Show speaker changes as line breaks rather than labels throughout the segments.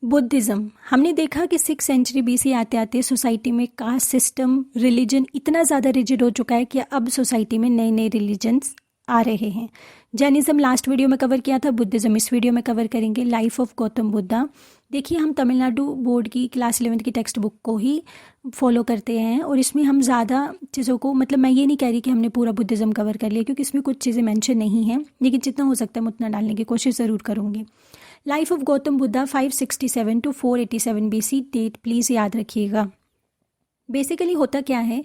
Buddhism. हमने देखा कि 6 सेंचुरी BC आते आते सोसाइटी में कास्ट सिस्टम, रिलीजन इतना ज़्यादा रिजिड हो चुका है कि अब सोसाइटी में नए नए रिलीजन्स आ रहे हैं। जैनिज़्म लास्ट वीडियो में कवर किया था, बुद्धिज़्म इस वीडियो में कवर करेंगे। Life of Gautam Buddha. देखिए, हम तमिलनाडु बोर्ड की क्लास 11th की टेक्स्ट बुक को ही फॉलो करते हैं और इसमें हम ज़्यादा चीज़ों को, मतलब मैं ये नहीं कह रही कि हमने पूरा बुद्धिज़्म कवर कर लिया, क्योंकि इसमें कुछ चीज़ें मेंशन नहीं हैं, लेकिन जितना हो सकता है मैं उतना डालने की कोशिश ज़रूर करूँगी। Life of Gautam Buddha 567 to 487 BC, date please याद रखिएगा। बेसिकली होता क्या है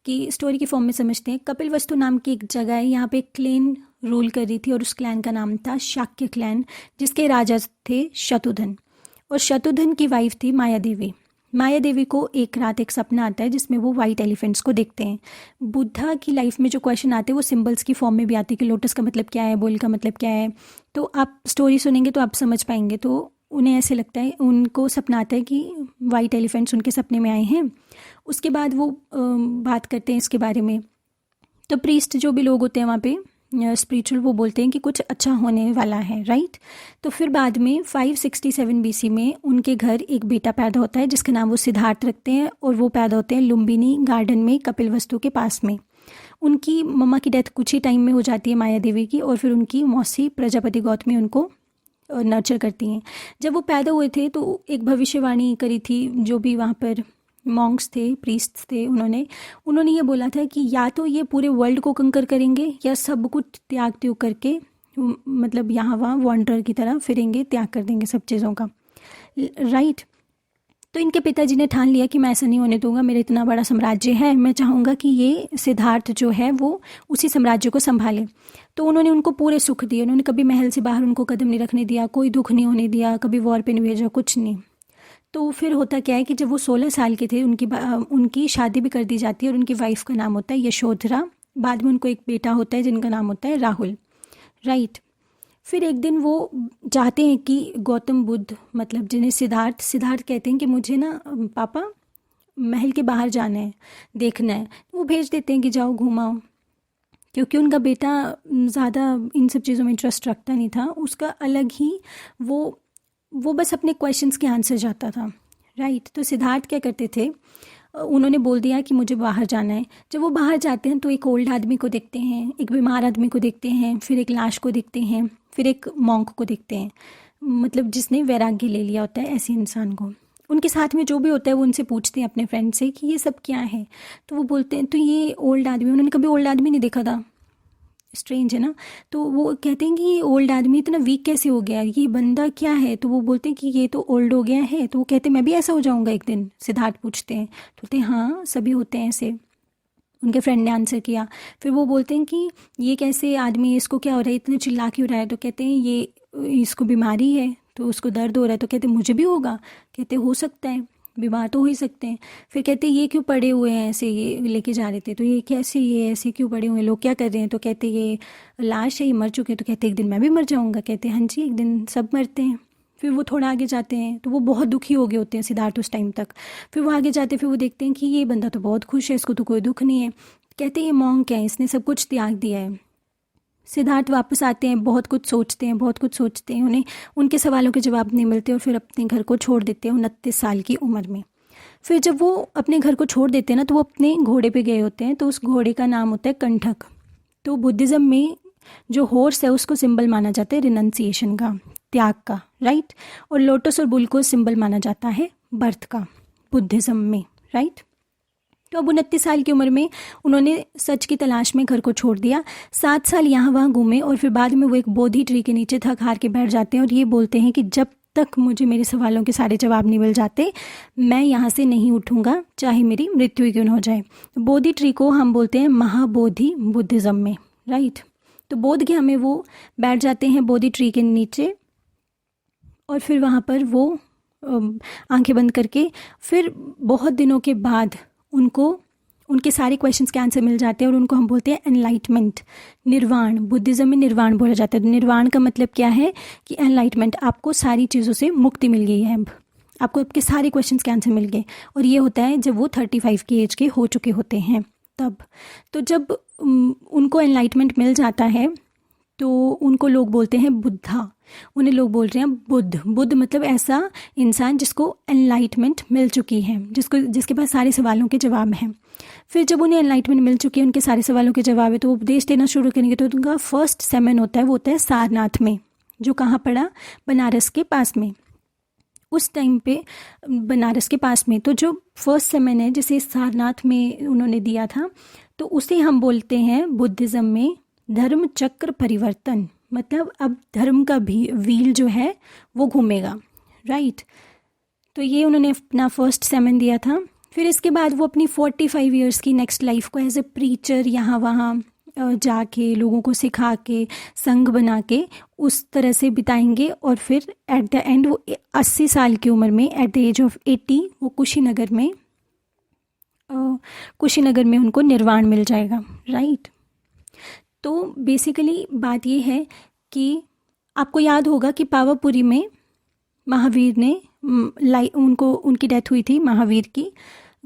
कि स्टोरी की फॉर्म में समझते हैं। कपिलवस्तु नाम की एक जगह है, यहाँ पे एक क्लैन रूल कर रही थी और उस क्लैन का नाम था शाक्य क्लैन, जिसके राजा थे शत्रुघ्न, और शत्रुघ्न की वाइफ थी माया देवी। माया देवी को एक रात एक सपना आता है जिसमें वो वाइट एलिफेंट्स को देखते हैं। बुद्धा की लाइफ में जो क्वेश्चन आते हैं वो सिंबल्स की फॉर्म में भी आते हैं कि लोटस का मतलब क्या है, बुल का मतलब क्या है। तो आप स्टोरी सुनेंगे तो आप समझ पाएंगे। तो उन्हें ऐसे लगता है, उनको सपना आता है कि वाइट एलिफेंट्स उनके सपने में आए हैं। उसके बाद वो बात करते हैं इसके बारे में। तो प्रीस्ट जो भी लोग होते हैं वहाँ पे स्पिरिचुअल, वो बोलते हैं कि कुछ अच्छा होने वाला है, राइट। तो फिर बाद में 567 BC में उनके घर एक बेटा पैदा होता है जिसका नाम वो सिद्धार्थ रखते हैं, और वो पैदा होते हैं लुम्बिनी गार्डन में कपिलवस्तु के पास में। उनकी मम्मा की डेथ कुछ ही टाइम में हो जाती है माया देवी की, और फिर उनकी मौसी प्रजापति गौतमी उनको नर्चर करती हैं। जब वो पैदा हुए थे तो एक भविष्यवाणी करी थी, जो भी वहाँ पर मॉन्क्स थे, प्रीस्ट्स थे, उन्होंने ये बोला था कि या तो ये पूरे वर्ल्ड को कंकर करेंगे या सब कुछ त्याग त्याग करके, मतलब यहाँ वहाँ वॉन्डर की तरह फिरेंगे, त्याग कर देंगे सब चीज़ों का, राइट। तो इनके पिताजी ने ठान लिया कि मैं ऐसा नहीं होने दूंगा, मेरा इतना बड़ा साम्राज्य है, मैं चाहूँगा कि ये सिद्धार्थ जो है वो उसी साम्राज्य को संभाले। तो उन्होंने उनको पूरे सुख दिए, उन्होंने कभी महल से बाहर उनको कदम नहीं रखने दिया, कोई दुख नहीं होने दिया, कभी वॉर पे नहीं भेजा, कुछ नहीं। तो फिर होता क्या है कि जब वो 16 साल के थे उनकी शादी भी कर दी जाती है, और उनकी वाइफ का नाम होता है यशोधरा। बाद में उनको एक बेटा होता है जिनका नाम होता है राहुल, राइट। फिर एक दिन वो चाहते हैं कि गौतम बुद्ध, मतलब जिन्हें सिद्धार्थ कहते हैं कि मुझे ना पापा महल के बाहर जाना है, देखना है। वो भेज देते हैं कि जाओ घुमाओ, क्योंकि उनका बेटा ज़्यादा इन सब चीज़ों में इंटरेस्ट रखता नहीं था। उसका अलग ही वो बस अपने क्वेश्चंस के आंसर जाता था, राइट। तो सिद्धार्थ क्या करते थे, उन्होंने बोल दिया कि मुझे बाहर जाना है। जब वो बाहर जाते हैं तो एक ओल्ड आदमी को देखते हैं, एक बीमार आदमी को देखते हैं, फिर एक लाश को देखते हैं, फिर एक मॉन्क को देखते हैं, मतलब जिसने वैराग्य ले लिया होता है ऐसे इंसान को। उनके साथ में जो भी होता है वो उनसे पूछते हैं अपने फ्रेंड से कि ये सब क्या है। तो वो बोलते हैं, तो ये ओल्ड आदमी, उन्होंने कभी ओल्ड आदमी नहीं देखा था, स्ट्रेंज है ना। तो वो कहते हैं कि ये ओल्ड आदमी इतना वीक कैसे हो गया, ये बंदा क्या है। तो वो बोलते हैं कि ये तो ओल्ड हो गया है। तो वो कहते हैं मैं भी ऐसा हो जाऊंगा एक दिन, सिद्धार्थ पूछते हैं। तो बोलते हैं हाँ, सभी होते हैं ऐसे, उनके फ्रेंड ने आंसर किया। फिर वो बोलते हैं कि ये कैसे आदमी, इसको क्या हो रहा है, इतने चिल्ला क्यों रहा है। तो कहते हैं ये इसको बीमारी है, तो उसको दर्द हो रहा है। तो कहते हैं मुझे भी होगा। कहते हो सकता है, बीमार तो हो ही सकते हैं। फिर कहते ये क्यों पड़े हुए हैं ऐसे, ये लेके जा रहे थे तो ये कैसे, ये ऐसे क्यों पड़े हुए हैं, लोग क्या कर रहे हैं। तो कहते ये लाश है, ये मर चुके हैं। तो कहते एक दिन मैं भी मर जाऊंगा। कहते हाँ जी, एक दिन सब मरते हैं। फिर वो थोड़ा आगे जाते हैं तो वो बहुत दुखी हो गए होते हैं सिद्धार्थ उस टाइम तक। फिर वो आगे जाते, फिर वो देखते हैं कि ये बंदा तो बहुत खुश है, इसको तो कोई दुख नहीं है। कहते ये मॉन्क है, इसने सब कुछ त्याग दिया है। सिद्धार्थ वापस आते हैं, बहुत कुछ सोचते हैं, उन्हें उनके सवालों के जवाब नहीं मिलते, और फिर अपने घर को छोड़ देते हैं 29 साल की उम्र में। फिर जब वो अपने घर को छोड़ देते हैं ना, तो वो अपने घोड़े पे गए होते हैं। तो उस घोड़े का नाम होता है कंठक। तो बुद्धिज़्म में जो हॉर्स है उसको सिंबल माना जाता है रिनंसिएशन का, त्याग का, राइट। और लोटस और बुल को सिंबल माना जाता है बर्थ का बुद्धिज़्म में, राइट। तो अब 29 साल की उम्र में उन्होंने सच की तलाश में घर को छोड़ दिया। 7 साल यहाँ वहाँ घूमे, और फिर बाद में वो एक बोधि ट्री के नीचे थक हार के बैठ जाते हैं, और ये बोलते हैं कि जब तक मुझे मेरे सवालों के सारे जवाब नहीं मिल जाते मैं यहाँ से नहीं उठूँगा, चाहे मेरी मृत्यु क्यों न हो जाए। बोधि ट्री को हम बोलते हैं महाबोधि बुद्धिज़्म में, राइट। तो बोध गया में वो बैठ जाते हैं बोधि ट्री के नीचे, और फिर वहाँ पर वो आंखें बंद करके, फिर बहुत दिनों के बाद उनको उनके सारे क्वेश्चंस के आंसर मिल जाते हैं, और उनको हम बोलते हैं एनलाइटमेंट, निर्वाण। बुद्धिज़्म में निर्वाण बोला जाता है। तो निर्वाण का मतलब क्या है कि एनलाइटमेंट, आपको सारी चीज़ों से मुक्ति मिल गई है, अब आपको आपके सारे क्वेश्चंस के आंसर मिल गए। और ये होता है जब वो 35 की एज के हो चुके होते हैं तब। तो जब उनको एनलाइटमेंट मिल जाता है तो उनको लोग बोलते हैं बुद्धा, उन्हें लोग बोल रहे हैं बुद्ध। बुद्ध मतलब ऐसा इंसान जिसको एनलाइटमेंट मिल चुकी है, जिसके पास सारे सवालों के जवाब हैं। फिर जब उन्हें एनलाइटमेंट मिल चुकी है, उनके सारे सवालों के जवाब है, तो वो उपदेश देना शुरू करेंगे। तो उनका फर्स्ट सेमेन होता है, वो होता है सारनाथ में, जो कहाँ पड़ा, बनारस के पास में। उस टाइम पे बनारस के पास में, तो जो फर्स्ट सेमेन है जिसे सारनाथ में उन्होंने दिया था, तो उसे हम बोलते हैं बुद्धिज़्म में धर्म चक्र परिवर्तन। मतलब अब धर्म का भी व्हील जो है वो घूमेगा, राइट। तो ये उन्होंने अपना फर्स्ट सेमेन दिया था। फिर इसके बाद वो अपनी 45 ईयर्स की नेक्स्ट लाइफ को एज ए प्रीचर यहाँ वहाँ जाके लोगों को सिखा के संघ बना के उस तरह से बिताएंगे। और फिर एट द एंड वो 80 साल की उम्र में, एट द एज ऑफ 80, वो कुशीनगर में उनको निर्वाण मिल जाएगा, राइट। तो बेसिकली बात ये है कि आपको याद होगा कि पावापुरी में महावीर ने उनकी डेथ हुई थी, महावीर की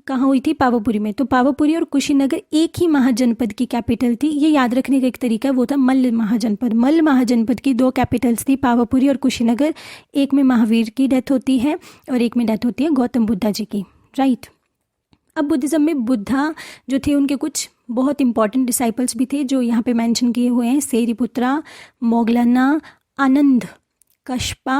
कहाँ हुई थी, पावापुरी में। तो पावापुरी और कुशीनगर एक ही महाजनपद की कैपिटल थी। ये याद रखने का एक तरीका वो था मल्ल महाजनपद। मल्ल महाजनपद की 2 कैपिटल्स थी, पावापुरी और कुशीनगर। एक में महावीर की डेथ होती है और एक में डेथ होती है गौतम बुद्धा जी की, राइट। अब बुद्धिज़्म में बुद्धा जो थे उनके कुछ बहुत इंपॉर्टेंट डिसाइपल्स भी थे जो यहाँ पे मेंशन किए हुए हैं। सेरिपुत्रा, मोगलन्ना, आनंद, कश्यपा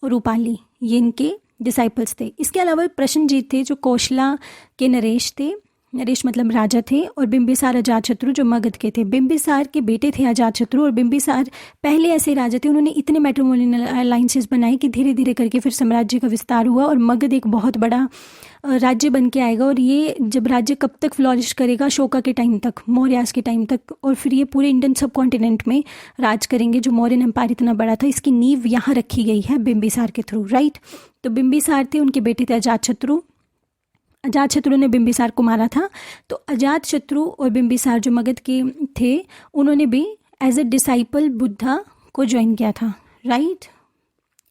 और रूपाली, ये इनके डिसाइपल्स थे। इसके अलावा प्रसेनजीत थे जो कौशला के नरेश थे, नरेश मतलब राजा थे, और बिंबिसार अजातशत्रु जो मगध के थे। बिंबिसार के बेटे थे अजातशत्रु, और बिंबिसार पहले ऐसे राजा थे, उन्होंने इतने मैट्रिमोनियल अलाइंसेस बनाए कि धीरे धीरे करके फिर साम्राज्य का विस्तार हुआ और मगध एक बहुत बड़ा राज्य बन के आएगा। और ये जब राज्य कब तक फ्लॉरिश करेगा, अशोका के टाइम तक, मौर्यास के टाइम तक, और फिर ये पूरे इंडियन सब कॉन्टिनेंट में राज करेंगे। जो मौर्यन एम्पायर इतना बड़ा था, इसकी नींव यहाँ रखी गई है बिंबिसार के थ्रू, राइट। तो बिंबिसार थे, उनके बेटे थे अजातशत्रु। अजातशत्रु ने बिंबिसार को मारा था। तो अजातशत्रु और बिंबिसार जो मगध के थे, उन्होंने भी एज ए डिसाइपल बुद्धा को ज्वाइन किया था, राइट।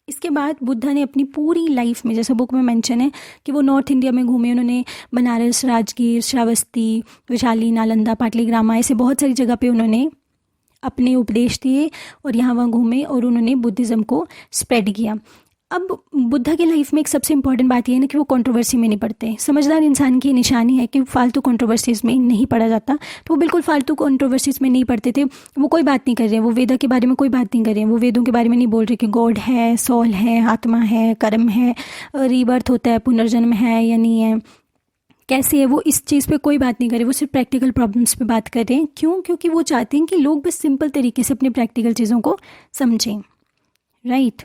इसके बाद बुद्धा ने अपनी पूरी लाइफ में, जैसे बुक में मेंशन है कि वो नॉर्थ इंडिया में घूमे, उन्होंने बनारस, राजगीर, श्रावस्ती, वैशाली, नालंदा, पाटलीग्रामा, ऐसे बहुत सारी जगह पे उन्होंने अपने उपदेश दिए और यहाँ वहाँ घूमे और उन्होंने बुद्धिज़्म को स्प्रेड किया। अब बुद्धा की लाइफ में एक सबसे इंपॉर्टेंट बात यह है ना कि वो कंट्रोवर्सी में नहीं पड़ते। समझदार इंसान की निशानी है कि फालतू कंट्रोवर्सीज़ में नहीं पड़ा जाता। तो वो बिल्कुल फालतू कंट्रोवर्सीज़ में नहीं पड़ते थे। वो कोई बात नहीं कर रहे हैं, वो वेदा के बारे में कोई बात नहीं कर रहे हैं, वो वेदों के बारे में नहीं बोल रहे कि गॉड है, सोल है, आत्मा है, कर्म है, रीबर्थ होता है, पुनर्जन्म है या नहीं है, कैसे है, वो इस चीज़ पे कोई बात नहीं कर रहे। वो सिर्फ प्रैक्टिकल प्रॉब्लम्स पे बात कर रहे हैं। क्यों? क्योंकि वो चाहते हैं कि लोग बस सिंपल तरीके से अपनी प्रैक्टिकल चीज़ों को समझें, राइट।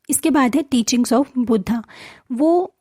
इसके बाद है टीचिंग्स ऑफ बुद्धा। वो